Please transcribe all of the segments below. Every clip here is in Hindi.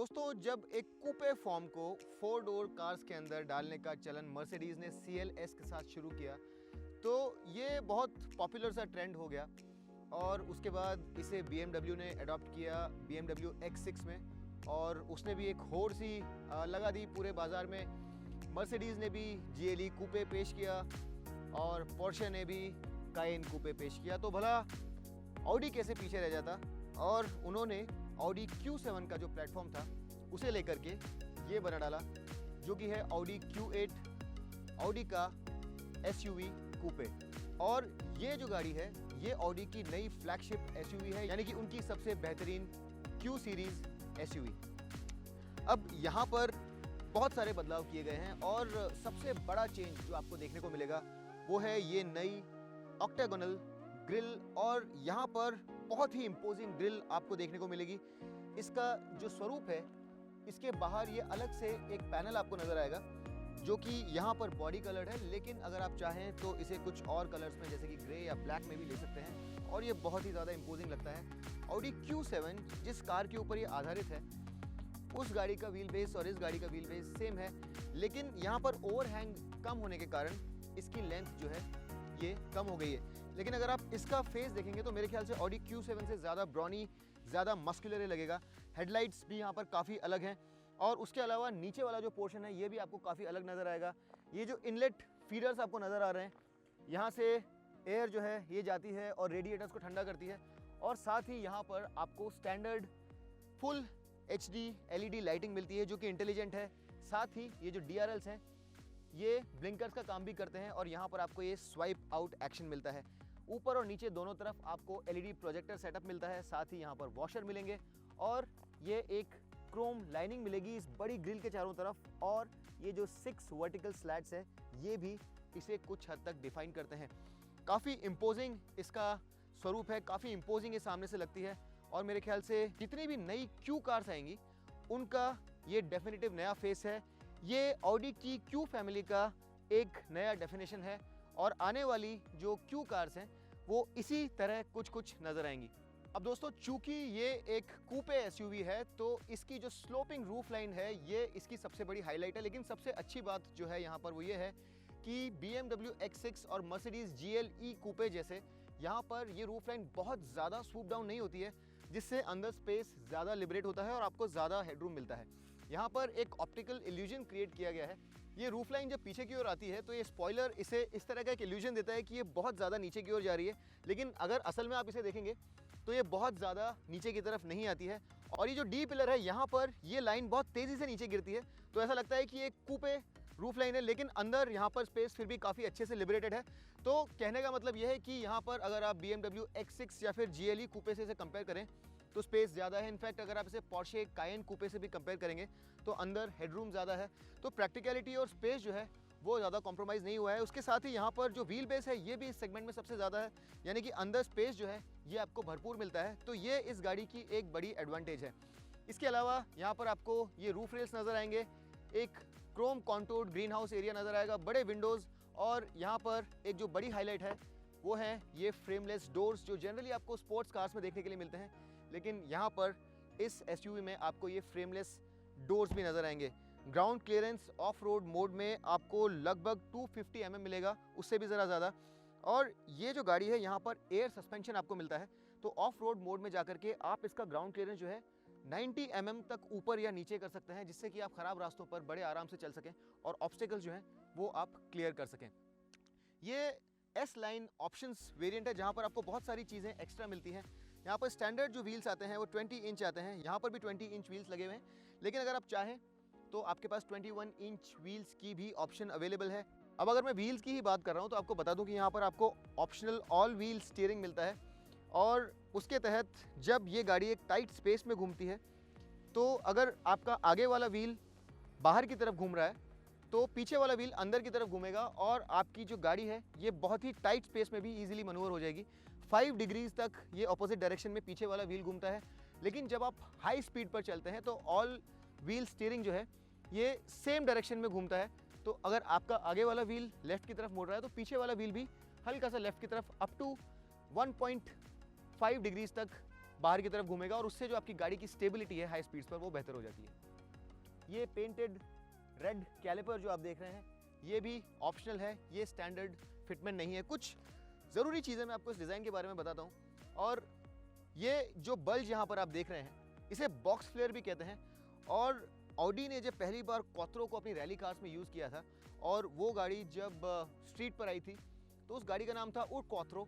दोस्तों, जब एक कूपे फॉर्म को 4 डोर कार्स के अंदर डालने का चलन मर्सिडीज ने CLS के साथ शुरू किया तो ये बहुत पॉपुलर सा ट्रेंड हो गया और उसके बाद इसे BMW ने अडॉप्ट किया BMW X6 में और उसने भी एक होड़ सी लगा दी पूरे बाज़ार में। मर्सिडीज़ ने भी GLE कूपे पेश किया और पोर्शे ने भी कायन कूपे पेश किया, तो भला ऑडी कैसे पीछे रह जाता। और उन्होंने ऑडी Q7 का जो प्लेटफॉर्म था उसे लेकर के ये बना डाला जो कि है ऑडी Q8, ऑडी का SUV कूपे। और ये जो गाड़ी है ये ऑडी की नई फ्लैगशिप SUV है, यानी कि उनकी सबसे बेहतरीन Q सीरीज SUV। अब यहाँ पर बहुत सारे बदलाव किए गए हैं और सबसे बड़ा चेंज जो आपको देखने को मिलेगा वो है ये नई ऑक्टागोनल ग्रिल। और यहाँ पर बहुत ही इम्पोजिंग ग्रिल आपको देखने को मिलेगी। इसका जो स्वरूप है, इसके बाहर ये अलग से एक पैनल आपको नजर आएगा जो कि यहाँ पर बॉडी कलर्ड है, लेकिन अगर आप चाहें तो इसे कुछ और कलर्स में जैसे कि ग्रे या ब्लैक में भी ले सकते हैं और ये बहुत ही ज़्यादा इम्पोजिंग लगता है। ऑडी Q7 जिस कार के ऊपर ये आधारित है उस गाड़ी का व्हील बेस और इस गाड़ी का व्हील बेस सेम है, लेकिन यहाँ पर ओवरहैंग कम होने के कारण इसकी लेंथ जो है ये कम हो गई है। लेकिन अगर आप इसका फेस देखेंगे तो मेरे ख्याल से ऑडी Q7 से ज़्यादा ब्रॉनी, ज़्यादा मस्कुलर लगेगा। हेडलाइट्स भी यहाँ पर काफ़ी अलग हैं और उसके अलावा नीचे वाला जो पोर्शन है ये भी आपको काफ़ी अलग नज़र आएगा। ये जो इनलेट फीडर्स आपको नज़र आ रहे हैं, यहाँ से एयर जो है ये जाती है और रेडिएटर्स को ठंडा करती है। और साथ ही यहाँ पर आपको standard full HD LED lighting मिलती है जो कि इंटेलिजेंट है। साथ ही ये जो DRLs हैं ये ब्लिंकर्स का काम भी करते हैं और यहाँ पर आपको ये स्वाइप आउट एक्शन मिलता है। ऊपर और नीचे दोनों तरफ आपको LED प्रोजेक्टर सेटअप मिलता है। साथ ही यहाँ पर वॉशर मिलेंगे और ये एक क्रोम लाइनिंग मिलेगी इस बड़ी ग्रिल के चारों तरफ। और ये जो 6 वर्टिकल स्लैट्स है ये भी इसे कुछ हद तक डिफाइन करते हैं। काफ़ी इम्पोजिंग इसका स्वरूप है, काफ़ी इम्पोजिंग ये सामने से लगती है। और मेरे ख्याल से जितनी भी नई Q कार्स आएंगी उनका ये डेफिनेटिव नया फेस है। ये ऑडी की Q फैमिली का एक नया डेफिनेशन है और आने वाली जो Q कार्स हैं वो इसी तरह कुछ नज़र आएंगी। अब दोस्तों, चूंकि ये एक कूपे SUV है तो इसकी जो स्लोपिंग रूफ लाइन है ये इसकी सबसे बड़ी हाईलाइट है। लेकिन सबसे अच्छी बात जो है यहाँ पर वो ये है कि BMW X6 और Mercedes GLE कूपे जैसे यहाँ पर ये रूफ लाइन बहुत ज़्यादा स्वूप डाउन नहीं होती है, जिससे अंदर स्पेस ज़्यादा लिबरेट होता है और आपको ज़्यादा हेडरूम मिलता है। यहाँ पर एक ऑप्टिकल इल्यूजन क्रिएट किया गया है। ये रूफ लाइन जब पीछे की ओर आती है तो ये स्पॉइलर इसे इस तरह का एक इल्यूजन देता है कि ये बहुत ज़्यादा नीचे की ओर जा रही है, लेकिन अगर असल में आप इसे देखेंगे तो ये बहुत ज़्यादा नीचे की तरफ नहीं आती है। और ये जो डी पिलर है यहाँ पर ये लाइन बहुत तेज़ी से नीचे गिरती है, तो ऐसा लगता है कि ये कूपे रूफ लाइन है, लेकिन अंदर यहाँ पर स्पेस फिर भी काफ़ी अच्छे से लिबरेटेड है। तो कहने का मतलब यह है कि यहाँ पर अगर आप BMW X6 या फिर GLE कूपे से इसे कंपेयर करें तो स्पेस ज़्यादा है। इनफैक्ट अगर आप इसे पोर्शे कायन कूपे से भी कंपेयर करेंगे तो अंदर हेडरूम ज़्यादा है। तो प्रैक्टिकलिटी और स्पेस जो है वो ज़्यादा कॉम्प्रोमाइज़ नहीं हुआ है। उसके साथ ही यहाँ पर जो व्हील बेस है ये भी इस सेगमेंट में सबसे ज़्यादा है, यानी कि अंदर स्पेस जो है ये आपको भरपूर मिलता है। तो ये इस गाड़ी की एक बड़ी एडवांटेज है। इसके अलावा यहाँ पर आपको ये रूफ रेल्स नज़र आएंगे, एक क्रोम कॉन्टूर्ड ग्रीन हाउस एरिया नज़र आएगा, बड़े विंडोज़। और यहाँ पर एक जो बड़ी हाईलाइट है वो है ये फ्रेमलेस डोर्स जो जनरली आपको स्पोर्ट्स कार्स में देखने के लिए मिलते हैं, लेकिन यहाँ पर इस SUV में आपको ये फ्रेमलेस डोर्स भी नज़र आएंगे। Ground clearance of road mode में आपको लगभग 250 mm मिलेगा, उससे भी ज़रा ज़्यादा। और ये जो गाड़ी है यहाँ पर एयर सस्पेंशन आपको मिलता है, तो ऑफ रोड मोड में जाकर के आप इसका ग्राउंड क्लियरेंस जो है 90 mm तक ऊपर या नीचे कर सकते हैं, जिससे कि आप ख़राब रास्तों पर बड़े आराम से चल सकें और ऑब्स्टिकल्स जो हैं वो आप क्लियर कर सकें। ये S लाइन ऑप्शंस वेरिएंट है जहाँ पर आपको बहुत सारी चीज़ें एक्स्ट्रा मिलती हैं। यहाँ पर स्टैंडर्ड जो व्हील्स आते हैं वो 20 इंच आते हैं, यहाँ पर भी 20 इंच व्हील्स लगे हुए हैं, लेकिन अगर आप चाहें तो आपके पास 21 इंच व्हील्स की भी ऑप्शन अवेलेबल है। अब अगर मैं व्हील्स की ही बात कर रहा हूँ तो आपको बता दूँ कि यहाँ पर आपको ऑप्शनल ऑल व्हील स्टीयरिंग मिलता है और उसके तहत जब ये गाड़ी एक टाइट स्पेस में घूमती है तो अगर आपका आगे वाला व्हील बाहर की तरफ घूम रहा है तो पीछे वाला व्हील अंदर की तरफ घूमेगा और आपकी जो गाड़ी है ये बहुत ही टाइट स्पेस में भी इजीली मनूवर हो जाएगी। 5 डिग्रीज तक ये ऑपोजिट डायरेक्शन में पीछे वाला व्हील घूमता है, लेकिन जब आप हाई स्पीड पर चलते हैं तो ऑल व्हील स्टीयरिंग जो है ये सेम डायरेक्शन में घूमता है। तो अगर आपका आगे वाला व्हील लेफ्ट की तरफ मुड़ रहा है तो पीछे वाला व्हील भी हल्का सा लेफ्ट की तरफ अप टू 1.5 डिग्रीज तक बाहर की तरफ घूमेगा और उससे जो आपकी गाड़ी की स्टेबिलिटी है हाई स्पीड्स पर वो बेहतर हो जाती है। ये पेंटेड रेड कैलिपर जो आप देख रहे हैं ये भी ऑप्शनल है, ये स्टैंडर्ड फिटमेंट नहीं है। कुछ ज़रूरी चीज़ें मैं आपको इस डिज़ाइन के बारे में बताता हूँ। और ये जो बल्ज यहाँ पर आप देख रहे हैं इसे बॉक्स फ्लेयर भी कहते हैं। और ऑडी ने जब पहली बार क्वात्रो को अपनी रैली कार्स में यूज़ किया था और वो गाड़ी जब स्ट्रीट पर आई थी तो उस गाड़ी का नाम था उड क्वात्रो,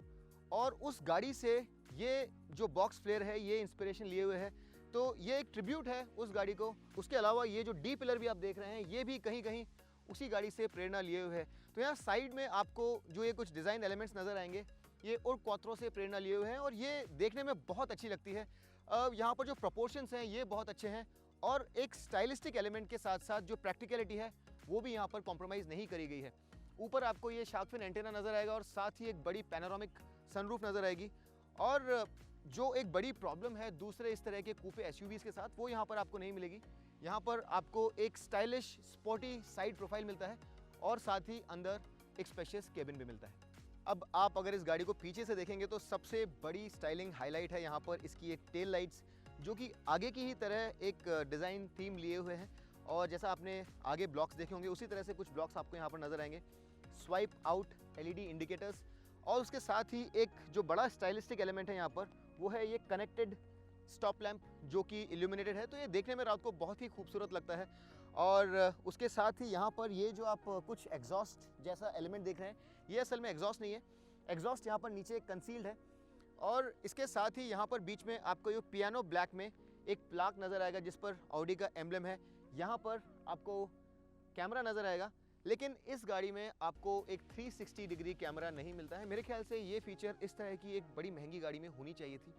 और उस गाड़ी से ये जो बॉक्स फ्लेयर है ये इंस्पिरेशन लिए हुए है। तो ये एक ट्रिब्यूट है उस गाड़ी को। उसके अलावा ये जो डी पिलर भी आप देख रहे हैं ये भी कहीं कहीं उसी गाड़ी से प्रेरणा लिए हुए है। तो यहाँ साइड में आपको जो ये कुछ डिज़ाइन एलिमेंट्स नज़र आएंगे ये उड क्वात्रो से प्रेरणा लिए हुए हैं और ये देखने में बहुत अच्छी लगती है। यहाँ पर जो प्रोपोर्शंस हैं ये बहुत अच्छे हैं और एक स्टाइलिस्टिक एलिमेंट के साथ साथ जो प्रैक्टिकलिटी है वो भी यहाँ पर कॉम्प्रोमाइज़ नहीं करी गई है। ऊपर आपको ये शार्क फिन एंटेना नज़र आएगा और साथ ही एक बड़ी पैनोरामिक सनरूफ नज़र आएगी। और जो एक बड़ी प्रॉब्लम है दूसरे इस तरह के कूपे एसयूवीज़ के साथ वो यहाँ पर आपको नहीं मिलेगी। यहाँ पर आपको एक स्टाइलिश स्पोर्टी साइड प्रोफाइल मिलता है और साथ ही अंदर एक स्पेशियस केबिन भी मिलता है। अब आप अगर इस गाड़ी को पीछे से देखेंगे तो सबसे बड़ी स्टाइलिंग हाईलाइट है यहाँ पर इसकी एक टेल लाइट्स, जो कि आगे की ही तरह एक डिज़ाइन थीम लिए हुए हैं। और जैसा आपने आगे ब्लॉक्स देखे होंगे उसी तरह से कुछ ब्लॉक्स आपको यहाँ पर नज़र आएंगे। स्वाइप आउट एलईडी इंडिकेटर्स और उसके साथ ही एक जो बड़ा स्टाइलिस्टिक एलिमेंट है यहाँ पर वो है ये कनेक्टेड स्टॉप लैंप जो कि इल्यूमिनेटेड है। तो ये देखने में रात को बहुत ही खूबसूरत लगता है। और उसके साथ ही यहाँ पर ये जो आप कुछ एग्जॉस्ट जैसा एलिमेंट देख रहे हैं ये असल में एग्जॉस्ट नहीं है, एग्जॉस्ट यहाँ पर नीचे कंसील्ड है। और इसके साथ ही यहाँ पर बीच में आपको ये पियानो ब्लैक में एक प्लाक नज़र आएगा जिस पर ऑडी का एम्ब्लम है। यहाँ पर आपको कैमरा नज़र आएगा, लेकिन इस गाड़ी में आपको एक 360 डिग्री कैमरा नहीं मिलता है। मेरे ख्याल से ये फीचर इस तरह की एक बड़ी महंगी गाड़ी में होनी चाहिए थी।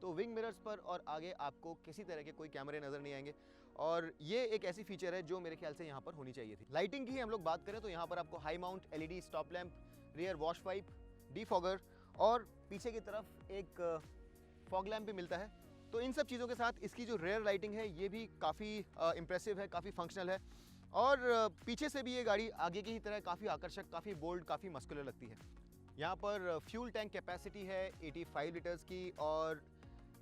तो विंग मिरर्स पर और आगे आपको किसी तरह के कोई कैमरे नज़र नहीं आएंगे और ये एक ऐसी फीचर है जो मेरे ख्याल से यहाँ पर होनी चाहिए थी। लाइटिंग की हम लोग बात करें तो यहाँ पर आपको high mount LED stop lamp, rear wash pipe, defogger और पीछे की तरफ एक फॉग लैंप भी मिलता है। तो इन सब चीज़ों के साथ इसकी जो रेयर लाइटिंग है ये भी काफ़ी इम्प्रेसिव है, काफ़ी फंक्शनल है। और पीछे से भी ये गाड़ी आगे की ही तरह काफ़ी आकर्षक, काफ़ी बोल्ड, काफ़ी मस्कुलर लगती है। यहाँ पर फ्यूल टैंक कैपेसिटी है 85 लीटर्स की और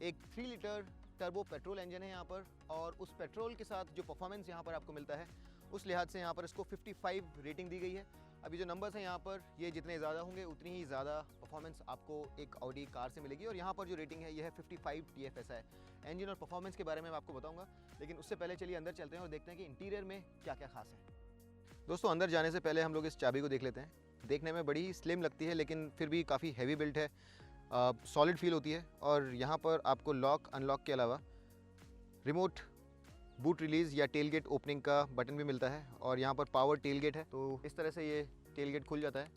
एक 3 लीटर टर्बो पेट्रोल इंजन है यहाँ पर। और उस पेट्रोल के साथ जो परफॉर्मेंस यहाँ पर आपको मिलता है उस लिहाज से यहाँ पर इसको 55 रेटिंग दी गई है। अभी जो नंबर्स हैं यहाँ पर ये जितने ज़्यादा होंगे उतनी ही ज़्यादा परफॉर्मेंस आपको एक ऑडी कार से मिलेगी। और यहाँ पर जो रेटिंग है ये है 55 TFSI है। इंजन और परफॉर्मेंस के बारे में मैं आपको बताऊँगा, लेकिन उससे पहले चलिए अंदर चलते हैं और देखते हैं कि इंटीरियर में क्या क्या खास है। दोस्तों अंदर जाने से पहले हम लोग इस चाबी को देख लेते हैं। देखने में बड़ी ही स्लिम लगती है लेकिन फिर भी काफ़ी हैवी बिल्ट है, सॉलिड फील होती है। और यहाँ पर आपको लॉक अनलॉक के अलावा रिमोट बूट रिलीज़ या टेल गेट ओपनिंग का बटन भी मिलता है। और यहाँ पर पावर टेल गेट है, तो इस तरह से ये टेल गेट खुल जाता है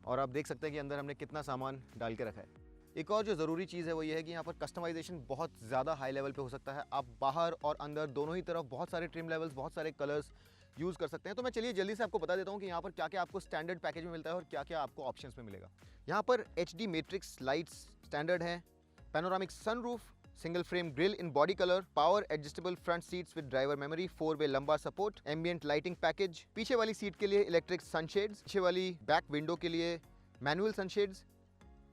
और आप देख सकते हैं कि अंदर हमने कितना सामान डाल के रखा है। एक और जो ज़रूरी चीज़ है वो ये है कि यहाँ पर कस्टमाइजेशन बहुत ज़्यादा हाई लेवल पे हो सकता है। आप बाहर और अंदर दोनों ही तरफ बहुत सारे ट्रिम लेवल्स, बहुत सारे कलर्स यूज़ कर सकते हैं। तो मैं चलिए जल्दी से आपको बता देता हूँ कि यहाँ पर क्या क्या आपको स्टैंडर्ड पैकेज में मिलता है और क्या क्या आपको ऑप्शंस में मिलेगा। यहाँ पर HD मैट्रिक्स लाइट्स स्टैंडर्ड हैं, panoramic sunroof, single frame grille in body colour, power adjustable front seats with driver memory, 4-वे lumbar support, ambient lighting package, पीछे वाली सीट के लिए इलेक्ट्रिक सनशेड्स, पीछे वाली बैक विंडो के लिए manual sunshades,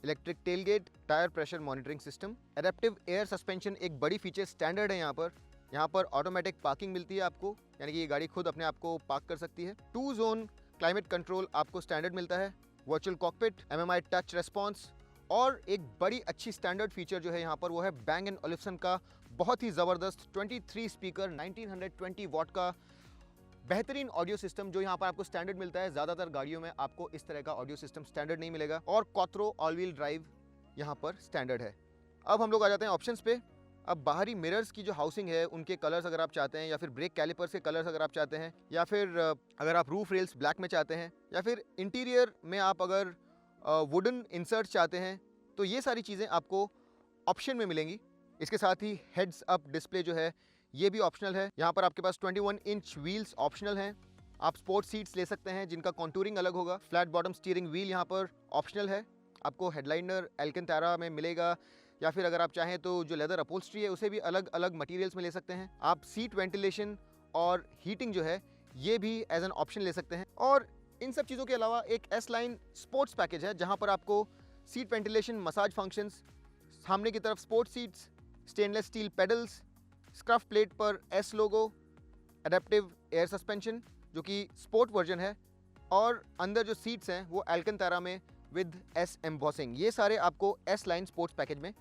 electric tailgate, tyre pressure monitoring system, adaptive air suspension एक बड़ी फीचर स्टैंडर्ड है यहाँ पर ऑटोमेटिक पार्किंग मिलती है आपको, यानी कि ये गाड़ी खुद अपने आप को पार्क कर सकती है। 2 जोन क्लाइमेट कंट्रोल आपको स्टैंडर्ड मिलता है, virtual cockpit, MMI touch response. और एक बड़ी अच्छी स्टैंडर्ड फीचर जो है यहाँ पर वो है Bang & Olufsen का बहुत ही ज़बरदस्त 23 स्पीकर 1920 वॉट का बेहतरीन ऑडियो सिस्टम जो यहाँ पर आपको स्टैंडर्ड मिलता है। ज़्यादातर गाड़ियों में आपको इस तरह का ऑडियो सिस्टम स्टैंडर्ड नहीं मिलेगा। और क्वात्रो ऑल व्हील ड्राइव यहाँ पर स्टैंडर्ड है। अब हम लोग आ जाते हैं ऑप्शंस पे। अब बाहरी मिरर्स की जो हाउसिंग है उनके कलर्स अगर आप चाहते हैं, या फिर ब्रेक कैलिपर्स के कलर्स अगर आप चाहते हैं, या फिर अगर आप रूफ रेल्स ब्लैक में चाहते हैं, या फिर इंटीरियर में आप अगर वुडन इंसर्ट चाहते हैं, तो ये सारी चीज़ें आपको ऑप्शन में मिलेंगी। इसके साथ ही हेड्स अप डिस्प्ले जो है ये भी ऑप्शनल है। यहाँ पर आपके पास 21 इंच व्हील्स ऑप्शनल हैं। आप स्पोर्ट सीट्स ले सकते हैं जिनका कॉन्टूरिंग अलग होगा। फ्लैट बॉटम स्टीयरिंग व्हील यहाँ पर ऑप्शनल है। आपको हेडलाइनर एल्कंतारा में मिलेगा, या फिर अगर आप चाहें तो जो लेदर अपहोल्स्ट्री है उसे भी अलग अलग मटेरियल्स में ले सकते हैं। आप सीट वेंटिलेशन और हीटिंग जो है ये भी एज एन ऑप्शन ले सकते हैं। और इन सब चीज़ों के अलावा एक S लाइन स्पोर्ट्स पैकेज है जहाँ पर आपको सीट वेंटिलेशन, मसाज फंक्शंस, सामने की तरफ sports seats, stainless steel pedals, scruff plate पर एस लोगो, एडेप्टिव एयर सस्पेंशन जो कि स्पोर्ट वर्जन है, और अंदर जो सीट्स हैं वो एल्कंतारा में विद एस एम्बॉसिंग। ये सारे आपको एस लाइन स्पोर्ट्स पैकेज में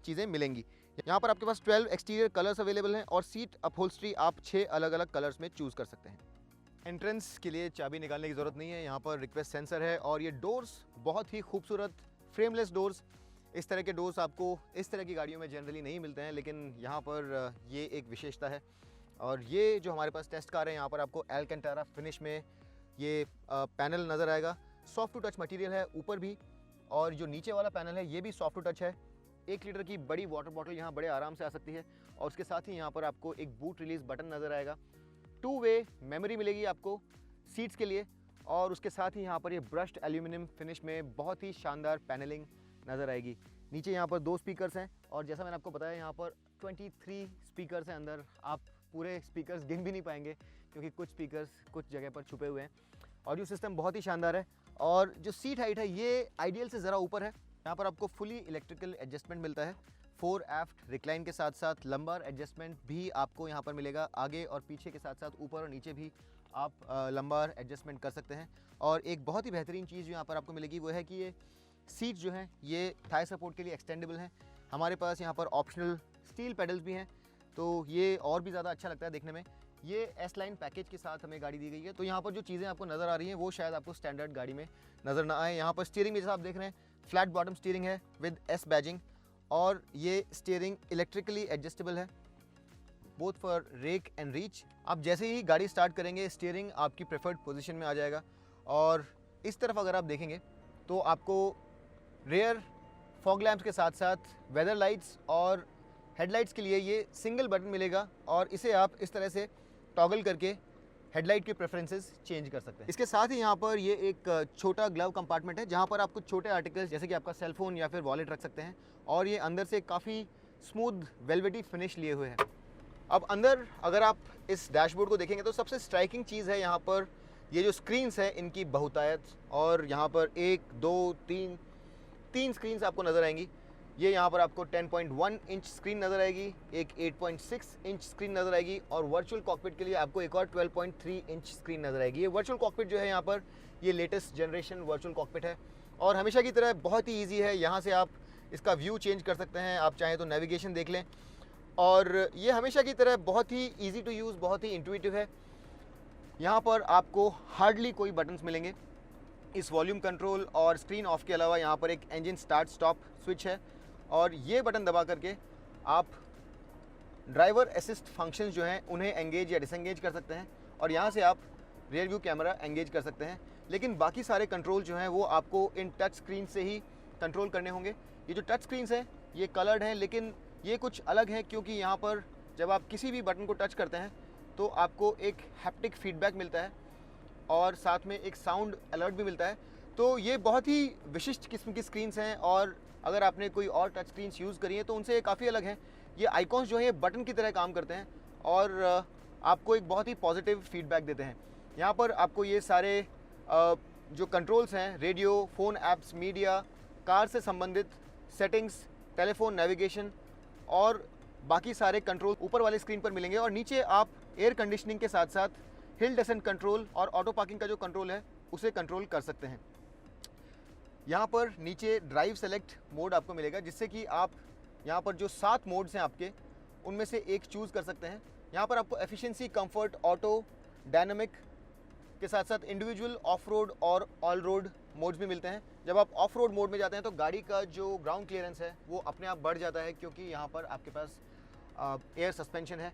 चीज़ें मिलेंगी। यहाँ पर आपके पास 12 एक्सटीरियर कलर्स अवेलेबल हैं और सीट अपहोल्स्ट्री आप 6 अलग अलग कलर्स में चूज़ कर सकते हैं। एंट्रेंस के लिए चाबी निकालने की ज़रूरत नहीं है, यहाँ पर रिक्वेस्ट सेंसर है और ये डोर्स बहुत ही खूबसूरत फ्रेमलेस डोर्स। इस तरह के डोर्स आपको इस तरह की गाड़ियों में जनरली नहीं मिलते हैं, लेकिन यहाँ पर ये एक विशेषता है। और ये जो हमारे पास टेस्ट कार है, यहाँ पर आपको एल्कंटारा फिनिश में ये पैनल नज़र आएगा। सॉफ्ट टू टच मटेरियल है ऊपर भी, और जो नीचे वाला पैनल है ये भी सॉफ्ट टू टच है। 1 लीटर की बड़ी वाटर बॉटल यहाँ बड़े आराम से आ सकती है, और उसके साथ ही यहाँ पर आपको एक बूट रिलीज बटन नज़र आएगा। 2 वे मेमोरी मिलेगी आपको सीट्स के लिए, और उसके साथ ही यहाँ पर ये ब्रश्ड एल्यूमिनियम फिनिश में बहुत ही शानदार पैनलिंग नज़र आएगी। नीचे यहाँ पर 2 स्पीकर्स हैं, और जैसा मैंने आपको बताया यहाँ पर 23 स्पीकर्स हैं अंदर। आप पूरे स्पीकर्स गिन भी नहीं पाएंगे क्योंकि कुछ स्पीकर्स कुछ जगह पर छुपे हुए हैं। ऑडियो सिस्टम बहुत ही शानदार है, और जो सीट हाइट है ये आइडियल से ज़रा ऊपर है। यहाँ पर आपको फुली इलेक्ट्रिकल एडजस्टमेंट मिलता है। 4 एफ्ट रिक्लाइन के साथ साथ लंबार एडजस्टमेंट भी आपको यहाँ पर मिलेगा। आगे और पीछे के साथ साथ ऊपर और नीचे भी आप लंबार एडजस्टमेंट कर सकते हैं। और एक बहुत ही बेहतरीन चीज़ जो यहाँ पर आपको मिलेगी वो है कि ये सीट जो हैं ये थाई सपोर्ट के लिए एक्सटेंडेबल हैं। हमारे पास यहाँ पर ऑप्शनल स्टील पेडल्स भी हैं, तो ये और भी ज़्यादा अच्छा लगता है देखने में। ये एस लाइन पैकेज के साथ हमें गाड़ी दी गई है, तो यहाँ पर जो चीज़ें आपको नज़र आ रही हैं वो शायद आपको स्टैंडर्ड गाड़ी में नज़र ना आए। यहाँ पर स्टीयरिंग में जैसा आप देख रहे हैं फ्लैट बॉटम स्टीयरिंग है विद एस बैजिंग, और ये स्टीयरिंग इलेक्ट्रिकली एडजस्टेबल है both for rake and reach. आप जैसे ही गाड़ी स्टार्ट करेंगे स्टीयरिंग आपकी प्रेफर्ड पोजीशन में आ जाएगा। और इस तरफ अगर आप देखेंगे तो आपको रेयर फॉग लैंप्स के साथ साथ वेदर लाइट्स और हेडलाइट्स के लिए ये सिंगल बटन मिलेगा, और इसे आप इस तरह से टॉगल करके हेडलाइट के प्रेफरेंसेस चेंज कर सकते हैं। इसके साथ ही यहाँ पर ये एक छोटा ग्लव कंपार्टमेंट है जहाँ पर आप कुछ छोटे आर्टिकल्स जैसे कि आपका सेल फोन या फिर वॉलेट रख सकते हैं, और ये अंदर से काफ़ी स्मूथ वेलवेटी फिनिश लिए हुए हैं। अब अंदर अगर आप इस डैशबोर्ड को देखेंगे तो सबसे स्ट्राइकिंग चीज़ है यहाँ पर ये जो स्क्रीन्स हैं इनकी बहुतायत, और यहाँ पर 1 2 3 स्क्रीन्स आपको नज़र आएंगी। ये यहाँ पर आपको 10.1 इंच स्क्रीन नज़र आएगी, एक 8.6 इंच स्क्रीन नज़र आएगी, और वर्चुअल कॉकपिट के लिए आपको एक और 12.3 इंच स्क्रीन नज़र आएगी। ये वर्चुअल कॉकपिट जो है यहाँ पर ये लेटेस्ट जनरेशन वर्चुअल कॉकपिट है, और हमेशा की तरह बहुत ही ईजी है। यहाँ से आप इसका व्यू चेंज कर सकते हैं, आप चाहें तो नेविगेशन देख लें, और ये हमेशा की तरह बहुत ही ईजी टू यूज़, बहुत ही इंट्यूटिव है। यहाँ पर आपको हार्डली कोई बटन्स मिलेंगे। इस वॉल्यूम कंट्रोल और स्क्रीन ऑफ के अलावा यहाँ पर एक इंजन स्टार्ट स्टॉप स्विच है, और ये बटन दबा करके आप ड्राइवर असिस्ट फंक्शंस जो हैं उन्हें एंगेज या डिसएंगेज कर सकते हैं, और यहाँ से आप रियर व्यू कैमरा एंगेज कर सकते हैं। लेकिन बाकी सारे कंट्रोल जो हैं वो आपको इन टच स्क्रीन से ही कंट्रोल करने होंगे। ये जो टच स्क्रीन्स हैं ये कलर्ड हैं, लेकिन ये कुछ अलग है क्योंकि यहाँ पर जब आप किसी भी बटन को टच करते हैं तो आपको एक हैप्टिक फीडबैक मिलता है, और साथ में एक साउंड अलर्ट भी मिलता है। तो ये बहुत ही विशिष्ट किस्म की स्क्रीन्स हैं, और अगर आपने कोई और टच स्क्रीन्स यूज़ करी हैं तो उनसे काफ़ी अलग हैं। ये आइकॉन्स जो हैं बटन की तरह काम करते हैं, और आपको एक बहुत ही पॉजिटिव फीडबैक देते हैं। यहाँ पर आपको ये सारे जो कंट्रोल्स हैं radio, phone apps, media, car से संबंधित सेटिंग्स, टेलीफोन, नेविगेशन और बाकी सारे कंट्रोल ऊपर वाले स्क्रीन पर मिलेंगे, और नीचे आप एयर कंडीशनिंग के साथ साथ हिल डेसेंट कंट्रोल और ऑटो पार्किंग का जो कंट्रोल है उसे कंट्रोल कर सकते हैं। यहाँ पर नीचे ड्राइव सेलेक्ट मोड आपको मिलेगा, जिससे कि आप यहाँ पर जो 7 मोड्स हैं आपके उनमें से एक चूज़ कर सकते हैं। यहाँ पर आपको एफिशिएंसी, कंफर्ट, ऑटो, डायनामिक के साथ साथ इंडिविजुअल, ऑफ रोड और ऑल रोड मोड्स भी मिलते हैं। जब आप ऑफ रोड मोड में जाते हैं तो गाड़ी का जो ग्राउंड क्लियरेंस है वो अपने आप बढ़ जाता है, क्योंकि यहाँ पर आपके पास एयर सस्पेंशन है।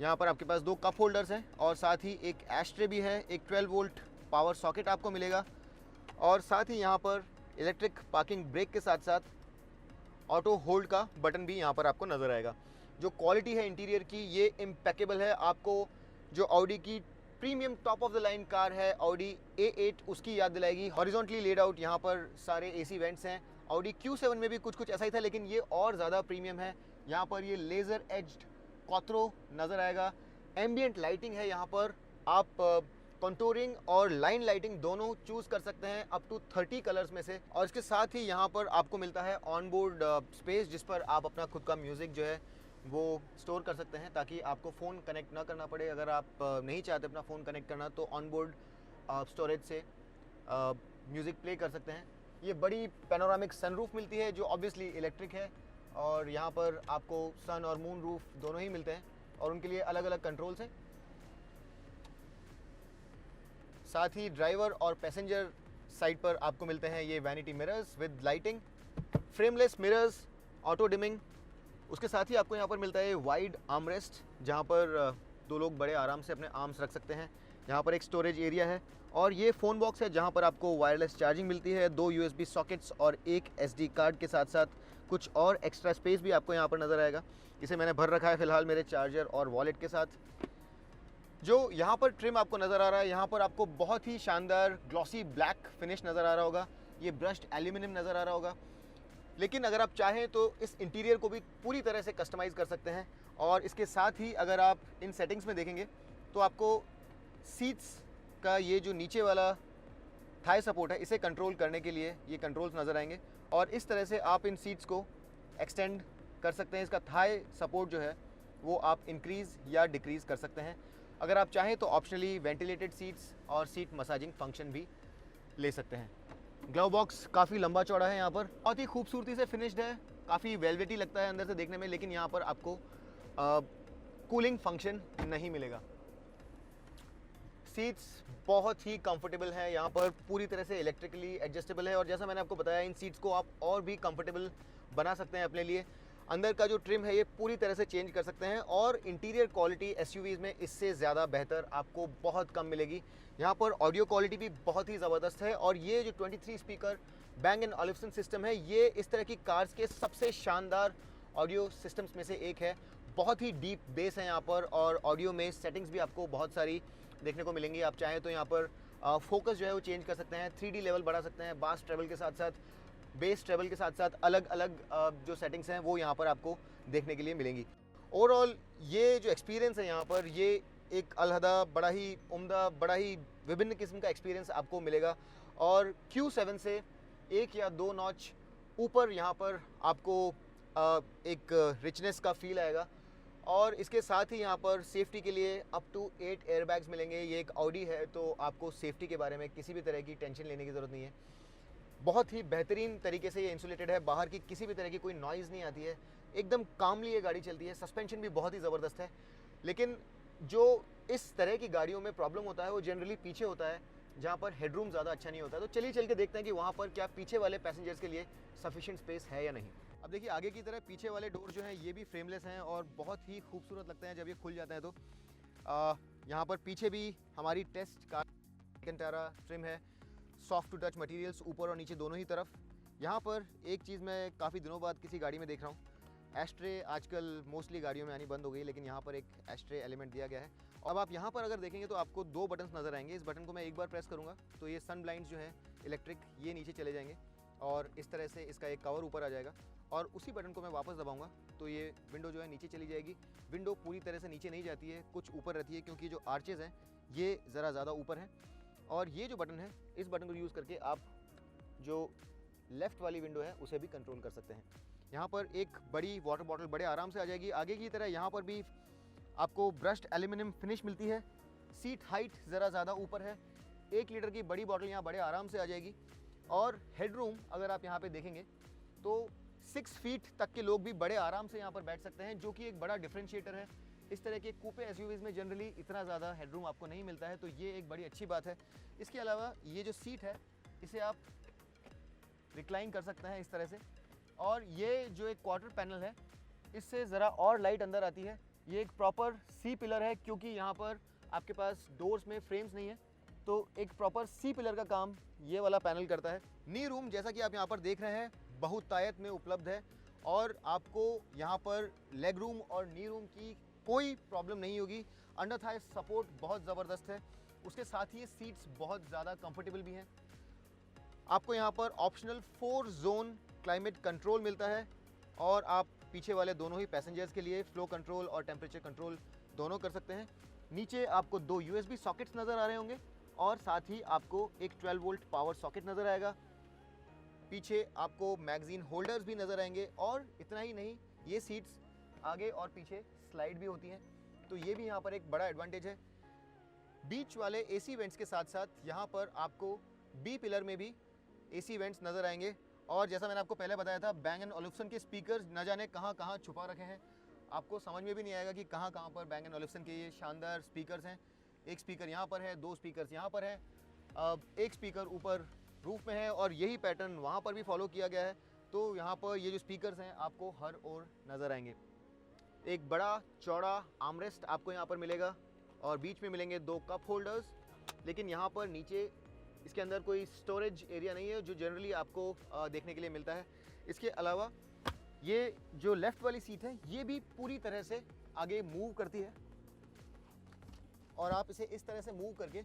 यहाँ पर आपके पास 2 कप होल्डर्स हैं, और साथ ही एक एस्ट्रे भी है, एक 12 वोल्ट पावर सॉकेट आपको मिलेगा, और साथ ही यहाँ पर इलेक्ट्रिक पार्किंग ब्रेक के साथ साथ ऑटो होल्ड का बटन भी यहाँ पर आपको नज़र आएगा। जो क्वालिटी है इंटीरियर की ये इम्पेकेबल है। आपको जो ऑडी की premium top of the line car है ऑडी A8 उसकी याद दिलाएगी। हॉरिजॉन्टली लेड आउट यहाँ पर सारे AC वेंट्स हैं। ऑडी Q7 में भी कुछ ऐसा ही था, लेकिन ये और ज़्यादा प्रीमियम है। यहाँ पर ये लेज़र एज्ड क्वात्रो नज़र आएगा। एम्बियंट लाइटिंग है यहाँ पर। आप कंटूरिंग और लाइन लाइटिंग दोनों चूज़ कर सकते हैं अप टू 30 कलर्स में से। और इसके साथ ही यहाँ पर आपको मिलता है ऑन बोर्ड स्पेस, जिस पर आप अपना खुद का म्यूज़िक जो है वो स्टोर कर सकते हैं, ताकि आपको फ़ोन कनेक्ट ना करना पड़े। अगर आप नहीं चाहते अपना फ़ोन कनेक्ट करना, तो ऑन बोर्ड स्टोरेज से म्यूज़िक प्ले कर सकते हैं। ये बड़ी पैनोरामिक सनरूफ मिलती है जो ऑब्वियसली इलेक्ट्रिक है, और यहाँ पर आपको सन और मून रूफ दोनों ही मिलते हैं और उनके लिए अलग अलग कंट्रोल्स हैं। साथ ही ड्राइवर और पैसेंजर साइड पर आपको मिलते हैं ये vanity mirrors with lighting, frameless mirrors, auto dimming. उसके साथ ही आपको यहाँ पर मिलता है वाइड आर्मरेस्ट, जहाँ पर दो लोग बड़े आराम से अपने आर्म्स रख सकते हैं। यहाँ पर एक स्टोरेज एरिया है, और ये फ़ोन बॉक्स है जहाँ पर आपको वायरलेस चार्जिंग मिलती है, 2 USB सॉकेट्स और एक SD कार्ड के साथ साथ कुछ और एक्स्ट्रा स्पेस भी आपको यहाँ पर नज़र आएगा। इसे मैंने भर रखा है फ़िलहाल मेरे चार्जर और वॉलेट के साथ। जो यहाँ पर ट्रिम आपको नज़र आ रहा है, यहाँ पर आपको बहुत ही शानदार ग्लॉसी ब्लैक फिनिश नज़र आ रहा होगा। ये ब्रश्ड एल्यूमिनियम नज़र आ रहा होगा, लेकिन अगर आप चाहें तो इस इंटीरियर को भी पूरी तरह से कस्टमाइज़ कर सकते हैं। और इसके साथ ही अगर आप इन सेटिंग्स में देखेंगे तो आपको सीट्स का ये जो नीचे वाला थाई सपोर्ट है, इसे कंट्रोल करने के लिए ये कंट्रोल्स नज़र आएंगे, और इस तरह से आप इन सीट्स को एक्सटेंड कर सकते हैं। इसका थाई सपोर्ट जो है वो आप इंक्रीज़ या डिक्रीज़ कर सकते हैं। अगर आप चाहें तो ऑप्शनली वेंटिलेटेड सीट्स और सीट मसाजिंग फंक्शन भी ले सकते हैं। ग्लव बॉक्स काफ़ी लंबा चौड़ा है, यहाँ पर बहुत ही खूबसूरती से फिनिश्ड है, काफ़ी वेलवेटी लगता है अंदर से देखने में, लेकिन यहाँ पर आपको कूलिंग फंक्शन नहीं मिलेगा। सीट्स बहुत ही कंफर्टेबल है, यहाँ पर पूरी तरह से इलेक्ट्रिकली एडजस्टेबल है, और जैसा मैंने आपको बताया इन सीट्स को आप और भी कंफर्टेबल बना सकते हैं अपने लिए। अंदर का जो ट्रिम है ये पूरी तरह से चेंज कर सकते हैं, और इंटीरियर क्वालिटी SUVs में इससे ज़्यादा बेहतर आपको बहुत कम मिलेगी। यहाँ पर ऑडियो क्वालिटी भी बहुत ही ज़बरदस्त है, और ये जो 23 स्पीकर Bang & Olufsen सिस्टम है, ये इस तरह की कार्स के सबसे शानदार ऑडियो सिस्टम्स में से एक है। बहुत ही डीप बेस है यहाँ पर, और ऑडियो में सेटिंग्स भी आपको बहुत सारी देखने को मिलेंगी। आप चाहें तो यहाँ पर फोकस जो है वो चेंज कर सकते हैं, 3D लेवल बढ़ा सकते हैं, बास ट्रेवल के साथ साथ बेस ट्रेवल के साथ साथ अलग अलग जो सेटिंग्स हैं वो यहाँ पर आपको देखने के लिए मिलेंगी। ओवरऑल ये जो एक्सपीरियंस है यहाँ पर, ये एक अलहदा, बड़ा ही उम्दा, बड़ा ही विभिन्न किस्म का एक्सपीरियंस आपको मिलेगा। और Q7 से 1 या 2 नॉच ऊपर यहाँ पर आपको एक रिचनेस का फील आएगा। और इसके साथ ही यहाँ पर सेफ्टी के लिए अप टू 8 एयरबैग्स मिलेंगे। ये एक ऑडी है, तो आपको सेफ्टी के बारे में किसी भी तरह की टेंशन लेने की ज़रूरत नहीं है। बहुत ही बेहतरीन तरीके से ये इंसुलेटेड है, बाहर की किसी भी तरह की कोई नॉइज़ नहीं आती है, एकदम कामली ये गाड़ी चलती है। सस्पेंशन भी बहुत ही ज़बरदस्त है, लेकिन जो इस तरह की गाड़ियों में प्रॉब्लम होता है वो जनरली पीछे होता है, जहाँ पर हेडरूम ज़्यादा अच्छा नहीं होता है। तो चलिए चल के देखते हैं कि वहाँ पर क्या पीछे वाले पैसेंजर्स के लिए सफिशिएंट स्पेस है या नहीं। अब देखिए आगे की तरह पीछे वाले डोर जो हैं ये भी फ्रेमलेस हैं, और बहुत ही खूबसूरत लगते हैं जब ये खुल जाते हैं। तो यहाँ पर पीछे भी हमारी टेस्ट कार कैंटारा ट्रिम है, सॉफ्ट टू टच मटेरियल्स ऊपर और नीचे दोनों ही तरफ। यहाँ पर एक चीज़ मैं काफ़ी दिनों बाद किसी गाड़ी में देख रहा हूँ, एस्ट्रे आजकल मोस्टली गाड़ियों में आनी बंद हो गई, लेकिन यहाँ पर एक एस्ट्रे एलिमेंट दिया गया है। अब आप यहाँ पर अगर देखेंगे तो आपको 2 बटन्स नज़र आएंगे। इस बटन को मैं एक बार प्रेस करूँगा तो ये सन ब्लाइंड्स जो हैं इलेक्ट्रिक, ये नीचे चले जाएंगे, और इस तरह से इसका एक कवर ऊपर आ जाएगा। और उसी बटन को मैं वापस दबाऊंगा तो ये विंडो जो है नीचे चली जाएगी। विंडो पूरी तरह से नीचे नहीं जाती है, कुछ ऊपर रहती है, क्योंकि जो आर्चेज़ हैं ये ज़रा ज़्यादा ऊपर हैं। और ये जो बटन है, इस बटन को यूज़ करके आप जो लेफ़्ट वाली विंडो है उसे भी कंट्रोल कर सकते हैं। यहाँ पर एक बड़ी वाटर बॉटल बड़े आराम से आ जाएगी। आगे की तरह यहाँ पर भी आपको ब्रश्ड एल्यूमिनियम फिनिश मिलती है। सीट हाइट ज़रा ज़्यादा ऊपर है। 1 लीटर की बड़ी बॉटल यहाँ बड़े आराम से आ जाएगी। और हेडरूम अगर आप यहाँ पे देखेंगे तो 6 फीट तक के लोग भी बड़े आराम से यहाँ पर बैठ सकते हैं, जो कि एक बड़ा डिफरेंशिएटर है। इस तरह के कूपे SUVs में जनरली इतना ज़्यादा हेडरूम आपको नहीं मिलता है, तो ये एक बड़ी अच्छी बात है। इसके अलावा ये जो सीट है इसे आप रिक्लाइन कर सकते हैं इस तरह से, और ये जो एक क्वार्टर पैनल है इससे ज़रा और लाइट अंदर आती है। ये एक प्रॉपर C पिलर है, क्योंकि यहाँ पर आपके पास डोर्स में फ्रेम्स नहीं है, तो एक प्रॉपर C पिलर का काम ये वाला पैनल करता है। नी रूम जैसा कि आप यहाँ पर देख रहे हैं बहुतायत में उपलब्ध है, और आपको यहाँ पर लेग रूम और नी रूम की कोई प्रॉब्लम नहीं होगी। अंडर थाई सपोर्ट बहुत ज़बरदस्त है। उसके साथ ही ये सीट्स बहुत ज़्यादा कंफर्टेबल भी हैं। आपको यहाँ पर ऑप्शनल 4 जोन क्लाइमेट कंट्रोल मिलता है, और आप पीछे वाले दोनों ही पैसेंजर्स के लिए फ्लो कंट्रोल और टेम्परेचर कंट्रोल दोनों कर सकते हैं। नीचे आपको 2 USB सॉकेट्स नज़र आ रहे होंगे और साथ ही आपको एक 12 वोल्ट पावर सॉकेट नज़र आएगा। पीछे आपको मैगजीन होल्डर्स भी नज़र आएंगे और इतना ही नहीं, ये सीट्स आगे और पीछे स्लाइड भी होती हैं, तो ये भी यहाँ पर एक बड़ा एडवांटेज है। बीच वाले AC वेंट्स के साथ साथ यहाँ पर आपको B पिलर में भी AC वेंट्स नज़र आएंगे। और जैसा मैंने आपको पहले बताया था, Bang & Olufsen के स्पीकर्स न जाने कहाँ कहाँ छुपा रखे हैं, आपको समझ में भी नहीं आएगा कि कहाँ कहाँ पर Bang & Olufsen के ये शानदार स्पीकर्स हैं। एक स्पीकर यहाँ पर है, 2 स्पीकर्स यहाँ पर है, एक स्पीकर ऊपर रूफ में है और यही पैटर्न वहाँ पर भी फॉलो किया गया है। तो यहाँ पर ये जो स्पीकर्स हैं आपको हर ओर नज़र आएंगे। एक बड़ा चौड़ा आर्मरेस्ट आपको यहाँ पर मिलेगा और बीच में मिलेंगे 2 कप होल्डर्स, लेकिन यहाँ पर नीचे इसके अंदर कोई स्टोरेज एरिया नहीं है जो जनरली आपको देखने के लिए मिलता है। इसके अलावा ये जो लेफ़्ट वाली सीट है ये भी पूरी तरह से आगे मूव करती है और आप इसे इस तरह से मूव करके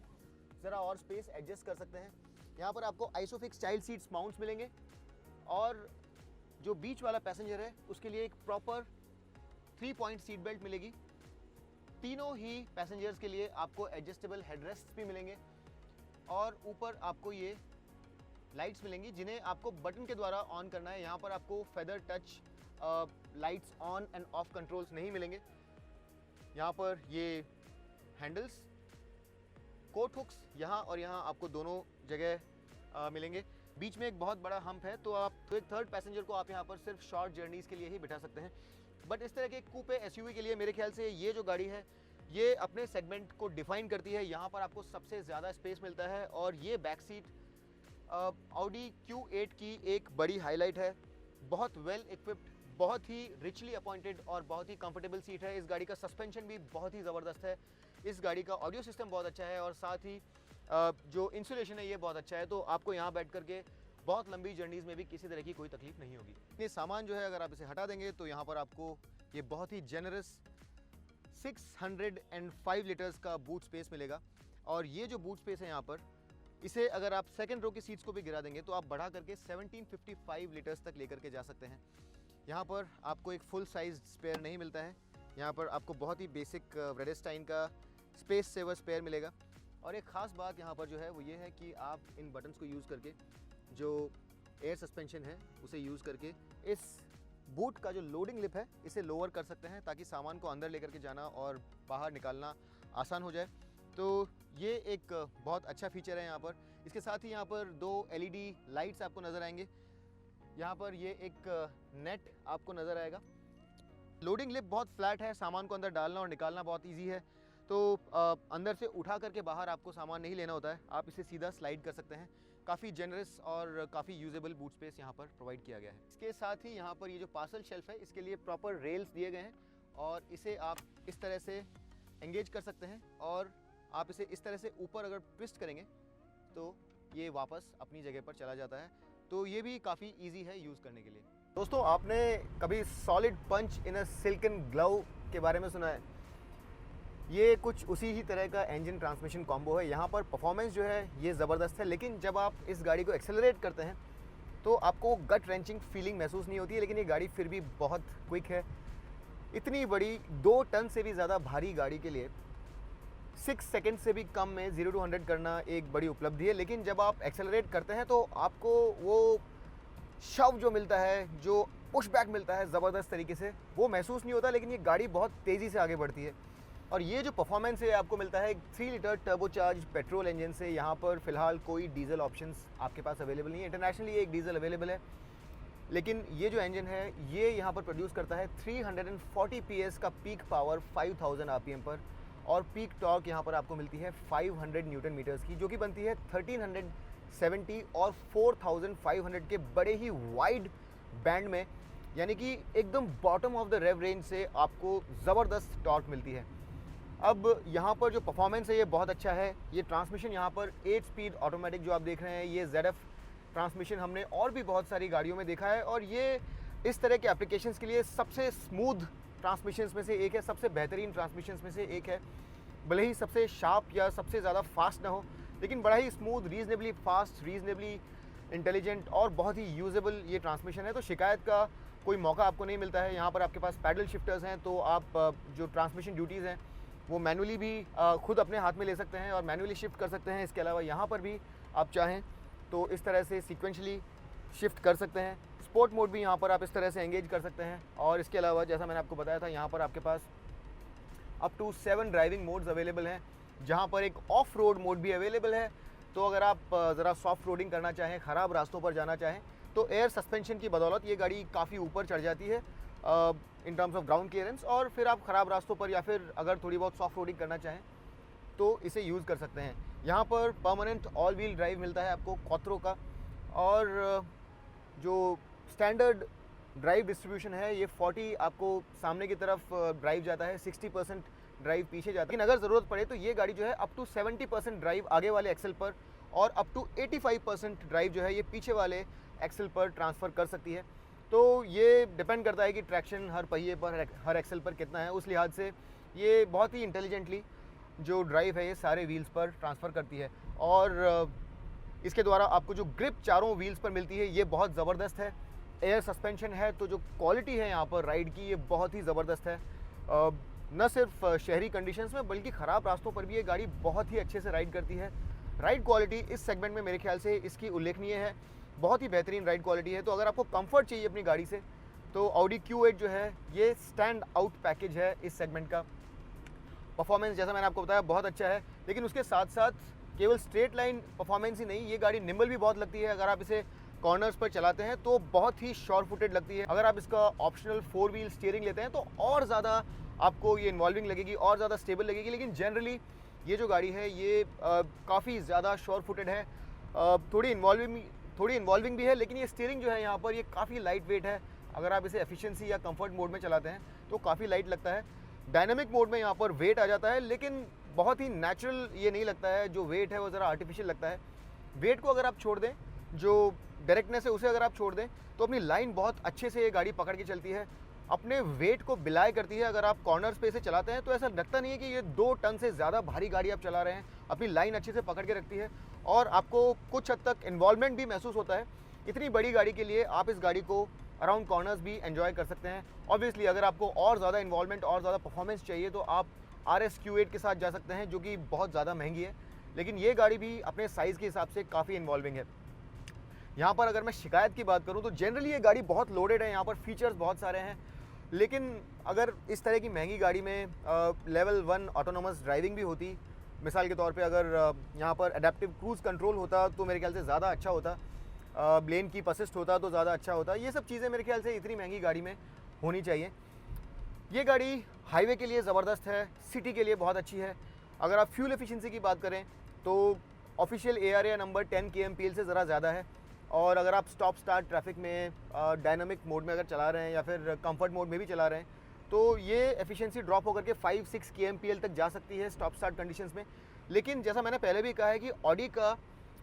ज़रा और स्पेस एडजस्ट कर सकते हैं। यहाँ पर आपको आइसोफिक्स चाइल्ड सीट्स माउंट्स मिलेंगे और जो बीच वाला पैसेंजर है उसके लिए एक प्रॉपर 3 पॉइंट सीट बेल्ट मिलेगी। तीनों ही पैसेंजर्स के लिए आपको एडजस्टेबल हेडरेस्ट भी मिलेंगे और ऊपर आपको ये लाइट्स मिलेंगी जिन्हें आपको बटन के द्वारा ऑन करना है। यहाँ पर आपको feather touch lights on end of controls नहीं मिलेंगे। यहाँ पर ये हैंडल्स, कोट हुक्स यहाँ और यहाँ आपको दोनों जगह मिलेंगे। बीच में एक बहुत बड़ा हम्प है, तो एक थर्ड पैसेंजर को आप यहाँ पर सिर्फ शॉर्ट जर्नीज़ के लिए ही बिठा सकते हैं। बट इस तरह के कूपे SUV के लिए मेरे ख्याल से ये जो गाड़ी है ये अपने सेगमेंट को डिफाइन करती है। यहाँ पर आपको सबसे ज़्यादा स्पेस मिलता है और ये बैक सीट Audi Q8 की एक बड़ी हाईलाइट है। बहुत वेल इक्विप्ड, बहुत ही रिचली अपॉइंटेड और बहुत ही कंफर्टेबल सीट है। इस गाड़ी का सस्पेंशन भी बहुत ही ज़बरदस्त है। इस गाड़ी का ऑडियो सिस्टम बहुत अच्छा है और साथ ही जो इंसुलेशन है ये बहुत अच्छा है, तो आपको यहाँ बैठ करके बहुत लंबी जर्नीज़ में भी किसी तरह की कोई तकलीफ नहीं होगी। ये सामान जो है अगर आप इसे हटा देंगे तो यहाँ पर आपको ये बहुत ही जेनरस 605 लीटर्स का बूट स्पेस मिलेगा। और ये जो बूट स्पेस है यहाँ पर, इसे अगर आप सेकंड रो की सीट्स को भी गिरा देंगे तो आप बढ़ा करके 1755 लीटर्स तक लेकर के जा सकते हैं। यहाँ पर आपको एक फुल साइज स्पेयर नहीं मिलता है, यहाँ पर आपको बहुत ही बेसिक व्रेडेस्टाइन का स्पेस सेवर स्पेयर मिलेगा। और एक ख़ास बात यहाँ पर जो है वो ये है कि आप इन बटन्स को यूज़ करके जो एयर सस्पेंशन है उसे यूज़ करके इस बूट का जो लोडिंग लिप है इसे लोअर कर सकते हैं ताकि सामान को अंदर लेकर के जाना और बाहर निकालना आसान हो जाए। तो ये एक बहुत अच्छा फीचर है यहाँ पर। इसके साथ ही यहाँ पर 2 LED लाइट्स आपको नज़र आएंगे। यहाँ पर ये एक नेट आपको नज़र आएगा। लोडिंग लिप बहुत फ्लैट है, सामान को अंदर डालना और निकालना बहुत ईजी है। तो अंदर से उठा करके बाहर आपको सामान नहीं लेना होता है, आप इसे सीधा स्लाइड कर सकते हैं। काफ़ी जेनरस और काफ़ी यूजेबल बूट स्पेस यहाँ पर प्रोवाइड किया गया है। इसके साथ ही यहाँ पर ये जो पार्सल शेल्फ है इसके लिए प्रॉपर रेल्स दिए गए हैं और इसे आप इस तरह से एंगेज कर सकते हैं और आप इसे इस तरह से ऊपर अगर ट्विस्ट करेंगे तो ये वापस अपनी जगह पर चला जाता है। तो ये भी काफ़ी ईजी है यूज़ करने के लिए। दोस्तों, आपने कभी सॉलिड पंच इन अ सिल्कन ग्लव के बारे में सुना है? ये कुछ उसी ही तरह का इंजन ट्रांसमिशन कॉम्बो है। यहाँ पर परफॉर्मेंस जो है ये ज़बरदस्त है, लेकिन जब आप इस गाड़ी को एक्सेलरेट करते हैं तो आपको गट रेंचिंग फीलिंग महसूस नहीं होती है, लेकिन ये गाड़ी फिर भी बहुत क्विक है। इतनी बड़ी 2 टन से भी ज़्यादा भारी गाड़ी के लिए 6 सेकंड से भी कम में 0 to 100 करना एक बड़ी उपलब्धि है। लेकिन जब आप एक्सेलरेट करते हैं तो आपको वो शव जो मिलता है, जो पुशबैक मिलता है ज़बरदस्त तरीके से, वो महसूस नहीं होता। लेकिन ये गाड़ी बहुत तेज़ी से आगे बढ़ती है और ये जो परफॉर्मेंस है आपको मिलता है 3 लीटर टर्बोचार्ज पेट्रोल इंजन से। यहाँ पर फ़िलहाल कोई डीजल ऑप्शंस आपके पास अवेलेबल नहीं है। इंटरनेशनली एक डीजल अवेलेबल है, लेकिन ये जो इंजन है ये यहाँ पर प्रोड्यूस करता है 340 PS का पीक पावर 5000 RPM पर और पीक टॉर्क यहाँ पर आपको मिलती है 500 न्यूटन मीटर्स की, जो कि बनती है 1370 और 4500 के बड़े ही वाइड बैंड में, यानी कि एकदम bottom of the rev range से आपको ज़बरदस्त टॉर्क मिलती है। अब यहाँ पर जो परफॉर्मेंस है ये बहुत अच्छा है। ये ट्रांसमिशन यहाँ पर 8 स्पीड ऑटोमेटिक जो आप देख रहे हैं, ये ZF ट्रांसमिशन हमने और भी बहुत सारी गाड़ियों में देखा है और ये इस तरह के एप्लीकेशंस के लिए सबसे स्मूथ ट्रांसमिशंस में से एक है, सबसे बेहतरीन ट्रांसमिशंस में से एक है। भले ही सबसे शार्प या सबसे ज़्यादा फास्ट ना हो, लेकिन बड़ा ही smooth, reasonably fast, reasonably intelligent और बहुत ही यूजेबल ये ट्रांसमिशन है। तो शिकायत का कोई मौका आपको नहीं मिलता है। यहाँ पर आपके पास पैडल शिफ्टर्स हैं, तो आप जो ट्रांसमिशन ड्यूटीज़ हैं वो मैनुअली भी खुद अपने हाथ में ले सकते हैं और मैनुअली शिफ्ट कर सकते हैं। इसके अलावा यहाँ पर भी आप चाहें तो इस तरह से सीक्वेंशली शिफ्ट कर सकते हैं। स्पोर्ट मोड भी यहाँ पर आप इस तरह से एंगेज कर सकते हैं। और इसके अलावा जैसा मैंने आपको बताया था, यहाँ पर आपके पास up to 7 driving modes available हैं, जहाँ पर एक ऑफ रोड मोड भी अवेलेबल है। तो अगर आप ज़रा सॉफ्ट रोडिंग करना चाहें, ख़राब रास्तों पर जाना चाहें, तो एयर सस्पेंशन की बदौलत ये गाड़ी काफ़ी ऊपर चढ़ जाती है in terms of ground clearance. और फिर आप ख़राब रास्तों पर या फिर अगर थोड़ी बहुत सॉफ्ट रोडिंग करना चाहें तो इसे यूज़ कर सकते हैं। यहाँ पर परमानेंट ऑल व्हील ड्राइव मिलता है आपको क्वात्रो का, और जो स्टैंडर्ड ड्राइव डिस्ट्रीब्यूशन है ये 40 आपको सामने की तरफ ड्राइव जाता है, 60% ड्राइव पीछे जाता है। लेकिन अगर ज़रूरत पड़े तो ये गाड़ी जो है अप टू 70% ड्राइव आगे वाले एक्सेल पर और अप टू 85% ड्राइव जो है ये पीछे वाले एक्सेल पर ट्रांसफ़र कर सकती है। तो ये डिपेंड करता है कि ट्रैक्शन हर पहिए पर, हर एक्सेल पर कितना है। उस लिहाज से ये बहुत ही इंटेलिजेंटली जो ड्राइव है ये सारे व्हील्स पर ट्रांसफ़र करती है। और इसके द्वारा आपको जो ग्रिप चारों व्हील्स पर मिलती है ये बहुत ज़बरदस्त है। एयर सस्पेंशन है, तो जो क्वालिटी है यहाँ पर राइड की ये बहुत ही ज़बरदस्त है। न सिर्फ शहरी कंडीशंस में बल्कि ख़राब रास्तों पर भी ये गाड़ी बहुत ही अच्छे से राइड करती है। राइड क्वालिटी इस सेगमेंट में मेरे ख्याल से इसकी उल्लेखनीय है, बहुत ही बेहतरीन राइड क्वालिटी है। तो अगर आपको कंफर्ट चाहिए अपनी गाड़ी से तो Audi Q8 जो है ये स्टैंड आउट पैकेज है इस सेगमेंट का। परफॉर्मेंस जैसा मैंने आपको बताया बहुत अच्छा है, लेकिन उसके साथ साथ केवल स्ट्रेट लाइन परफॉर्मेंस ही नहीं, ये गाड़ी निम्बल भी बहुत लगती है। अगर आप इसे कॉर्नर्स पर चलाते हैं तो बहुत ही श्योर फुटेड लगती है। अगर आप इसका ऑप्शनल 4 व्हील स्टीयरिंग लेते हैं तो और ज़्यादा आपको ये इन्वॉल्विंग लगेगी, और ज़्यादा स्टेबल लगेगी। लेकिन जनरली ये जो गाड़ी है ये काफ़ी ज़्यादा श्योर फुटेड है, थोड़ी इन्वॉल्विंग भी है। लेकिन ये स्टीयरिंग जो है यहाँ पर ये काफ़ी लाइट वेट है। अगर आप इसे एफिशिएंसी या कंफर्ट मोड में चलाते हैं तो काफ़ी लाइट लगता है। डायनामिक मोड में यहाँ पर वेट आ जाता है, लेकिन बहुत ही नेचुरल ये नहीं लगता है। जो वेट है वो ज़रा आर्टिफिशियल लगता है। वेट को अगर आप छोड़ दें, जो डायरेक्टनेस है उसे अगर आप छोड़ दें, तो अपनी लाइन बहुत अच्छे से ये गाड़ी पकड़ के चलती है, अपने वेट को बिलाए करती है। अगर आप कॉर्नर्स पे इसे चलाते हैं तो ऐसा लगता नहीं है कि ये 2 टन से ज़्यादा भारी गाड़ी आप चला रहे हैं। अपनी लाइन अच्छे से पकड़ के रखती है और आपको कुछ हद तक इन्वॉल्वमेंट भी महसूस होता है। इतनी बड़ी गाड़ी के लिए आप इस गाड़ी को अराउंड कॉर्नर्स भी एंजॉय कर सकते हैं। ऑब्वियसली अगर आपको और ज़्यादा इन्वॉल्वमेंट और ज़्यादा परफॉर्मेंस चाहिए तो आप RS Q8 के साथ जा सकते हैं, जो कि बहुत ज़्यादा महंगी है। लेकिन ये गाड़ी भी अपने साइज़ के हिसाब से काफ़ी इन्वॉल्विंग है। यहाँ पर अगर मैं शिकायत की बात करूँ तो जनरली ये गाड़ी बहुत लोडेड है, यहाँ पर फीचर्स बहुत सारे हैं। लेकिन अगर इस तरह की महंगी गाड़ी में लेवल 1 ऑटोनोमस ड्राइविंग भी होती, मिसाल के तौर पे अगर यहाँ पर एडेप्टिव क्रूज़ कंट्रोल होता तो मेरे ख्याल से ज़्यादा अच्छा होता, लेन कीप असिस्ट होता तो ज़्यादा अच्छा होता। ये सब चीज़ें मेरे ख्याल से इतनी महंगी गाड़ी में होनी चाहिए। ये गाड़ी हाईवे के लिए ज़बरदस्त है, सिटी के लिए बहुत अच्छी है। अगर आप फ्यूल एफिशिएंसी की बात करें तो ऑफिशियल ARA नंबर 10 kmpl से ज़रा ज़्यादा है। और अगर आप स्टॉप स्टार्ट ट्रैफिक में डायनामिक मोड में अगर चला रहे हैं या फिर कंफर्ट मोड में भी चला रहे हैं तो ये एफिशिएंसी ड्रॉप होकर के 5-6 kmpl तक जा सकती है स्टॉप स्टार्ट कंडीशंस में। लेकिन जैसा मैंने पहले भी कहा है कि ऑडी का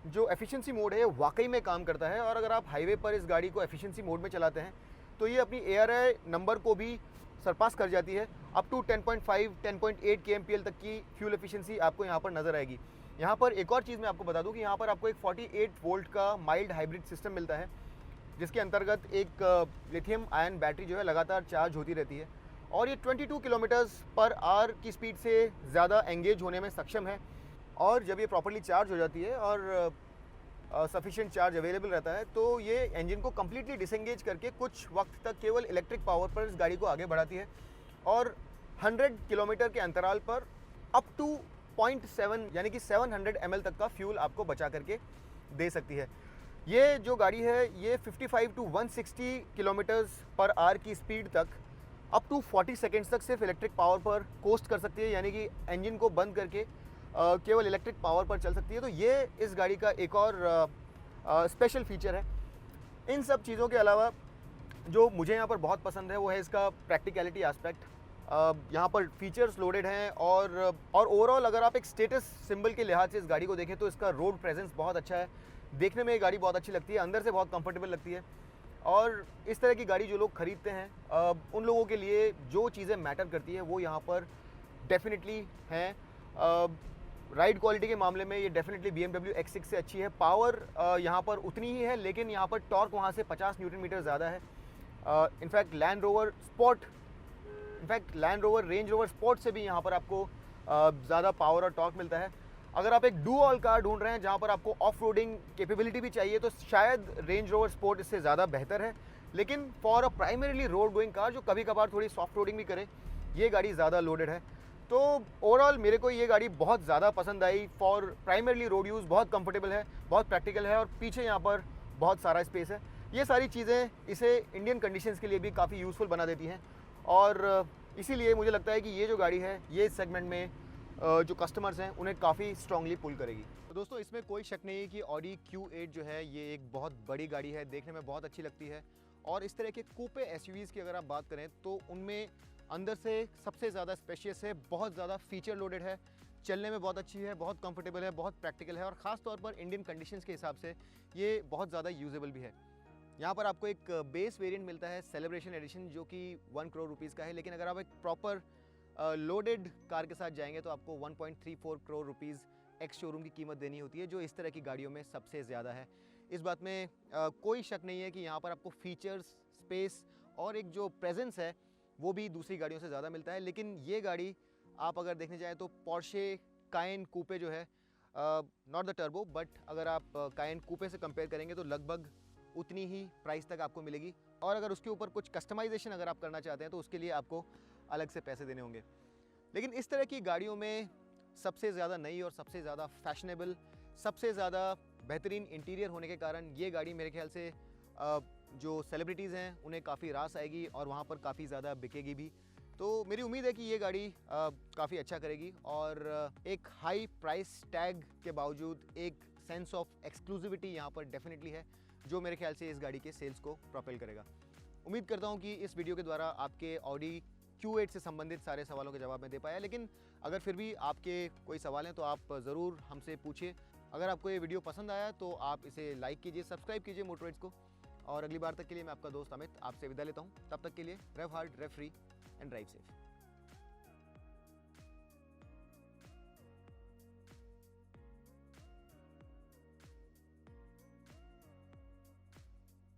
जो एफिशिएंसी मोड है वाकई में काम करता है। और अगर आप हाईवे पर इस गाड़ी को एफिशिएंसी मोड में चलाते हैं तो ये अपनी ARA नंबर को भी सरपास कर जाती है। अप टू 10.5-10.8 kmpl तक की फ्यूल एफिशिएंसी आपको यहाँ पर नज़र आएगी। यहाँ पर एक और चीज़ मैं आपको बता दूँ कि यहाँ पर आपको एक 48 वोल्ट का माइल्ड हाइब्रिड सिस्टम मिलता है, जिसके अंतर्गत एक लिथियम आयन बैटरी जो है लगातार चार्ज होती रहती है और ये 22 km/h की स्पीड से ज़्यादा एंगेज होने में सक्षम है। और जब ये प्रॉपर्ली चार्ज हो जाती है और सफिशिएंट चार्ज अवेलेबल रहता है तो ये इंजन को कम्प्लीटली डिसएंगेज करके कुछ वक्त तक केवल इलेक्ट्रिक पावर पर इस गाड़ी को आगे बढ़ाती है और 100 किलोमीटर के अंतराल पर अप टू 0.7 यानी कि 700 ml तक का फ्यूल आपको बचा करके दे सकती है। ये जो गाड़ी है ये 55 to 160 km/h की स्पीड तक अप टू 40 सेकेंड्स तक सिर्फ इलेक्ट्रिक पावर पर कोस्ट कर सकती है, यानी कि इंजन को बंद करके केवल इलेक्ट्रिक पावर पर चल सकती है। तो ये इस गाड़ी का एक और स्पेशल फीचर है। इन सब चीज़ों के अलावा जो मुझे यहाँ पर बहुत पसंद है वो है इसका प्रैक्टिकलिटी एस्पेक्ट। यहाँ पर फीचर्स लोडेड हैं और ओवरऑल अगर आप एक स्टेटस सिंबल के लिहाज से इस गाड़ी को देखें तो इसका रोड प्रेजेंस बहुत अच्छा है। देखने में ये गाड़ी बहुत अच्छी लगती है, अंदर से बहुत कंफर्टेबल लगती है। और इस तरह की गाड़ी जो लोग ख़रीदते हैं उन लोगों के लिए जो चीज़ें मैटर करती है वो यहाँ पर डेफिनेटली हैं। राइड क्वालिटी के मामले में ये डेफिनेटली BMW X6 से अच्छी है। पावर यहाँ पर उतनी ही है, लेकिन यहाँ पर टॉर्क वहाँ से 50 न्यूटन मीटर ज़्यादा है। In fact land rover spot, in fact land rover range rover spot से भी यहाँ पर आपको ज़्यादा पावर और टॉर्क मिलता है। अगर आप एक डू ऑल कार ढूंढ रहे हैं जहाँ पर आपको ऑफ रोडिंग कैपेबिलिटी भी चाहिए तो शायद रेंज रोवर स्पोर्ट इससे ज़्यादा बेहतर है, लेकिन for a primarily road going car जो कभी कभार थोड़ी सॉफ्ट रोडिंग भी करे, ये गाड़ी ज़्यादा लोडेड है। तो ओवरऑल मेरे को ये गाड़ी बहुत ज़्यादा पसंद आई। फॉर प्राइमरीली रोड यूज़ बहुत कंफर्टेबल है, बहुत प्रैक्टिकल है और पीछे यहाँ पर बहुत सारा स्पेस है। ये सारी चीज़ें इसे इंडियन कंडीशंस के लिए भी काफ़ी यूज़फुल बना देती हैं और इसीलिए मुझे लगता है कि ये जो गाड़ी है ये इस सेगमेंट में जो कस्टमर्स हैं उन्हें काफ़ी स्ट्रांगली पुल करेगी। तो दोस्तों इसमें कोई शक नहीं है कि ऑडी Q8 जो है ये एक बहुत बड़ी गाड़ी है, देखने में बहुत अच्छी लगती है। और इस तरह के कूपे एसयूवीज़ की अगर आप बात करें तो उनमें अंदर से सबसे ज़्यादा स्पेशियस है, बहुत ज़्यादा फीचर लोडेड है, चलने में बहुत अच्छी है, बहुत कंफर्टेबल है, बहुत प्रैक्टिकल है और ख़ास तौर पर इंडियन कंडीशंस के हिसाब से ये बहुत ज़्यादा यूजेबल भी है। यहाँ पर आपको एक बेस वेरिएंट मिलता है सेलिब्रेशन एडिशन जो कि 1 करोड़ रुपीज़ का है, लेकिन अगर आप एक प्रॉपर लोडेड कार के साथ जाएंगे तो आपको 1.34 करोड़ रुपीज़ एक्स शोरूम की कीमत देनी होती है, जो इस तरह की गाड़ियों में सबसे ज़्यादा है। इस बात में कोई शक नहीं है कि यहाँ पर आपको फीचर्स, स्पेस और एक जो प्रेजेंस है वो भी दूसरी गाड़ियों से ज़्यादा मिलता है। लेकिन ये गाड़ी आप अगर देखने जाएँ तो पोर्शे कायन कूपे जो है, नॉट द टर्बो बट अगर आप कायन कूपे से कंपेयर करेंगे तो लगभग उतनी ही प्राइस तक आपको मिलेगी। और अगर उसके ऊपर कुछ कस्टमाइजेशन अगर आप करना चाहते हैं तो उसके लिए आपको अलग से पैसे देने होंगे। लेकिन इस तरह की गाड़ियों में सबसे ज़्यादा नई और सबसे ज़्यादा फैशनेबल, सबसे ज़्यादा बेहतरीन इंटीरियर होने के कारण ये गाड़ी मेरे ख्याल से जो सेलिब्रिटीज़ हैं उन्हें काफ़ी रास आएगी और वहाँ पर काफ़ी ज़्यादा बिकेगी भी। तो मेरी उम्मीद है कि ये गाड़ी काफ़ी अच्छा करेगी और एक हाई प्राइस टैग के बावजूद एक सेंस ऑफ एक्सक्लूसिविटी यहाँ पर डेफिनेटली है, जो मेरे ख्याल से इस गाड़ी के सेल्स को प्रोपेल करेगा। उम्मीद करता हूँ कि इस वीडियो के द्वारा आपके ऑडी Q8 से संबंधित सारे सवालों के जवाब मैं दे पाया, लेकिन अगर फिर भी आपके कोई सवाल हैं तो आप ज़रूर हमसे पूछिए। अगर आपको ये वीडियो पसंद आया तो आप इसे लाइक कीजिए, सब्सक्राइब कीजिए मोटरेट्स को। और अगली बार तक के लिए मैं आपका दोस्त अमित आपसे विदा लेता हूँ। तब तक के लिए drive hard, drive free and drive safe.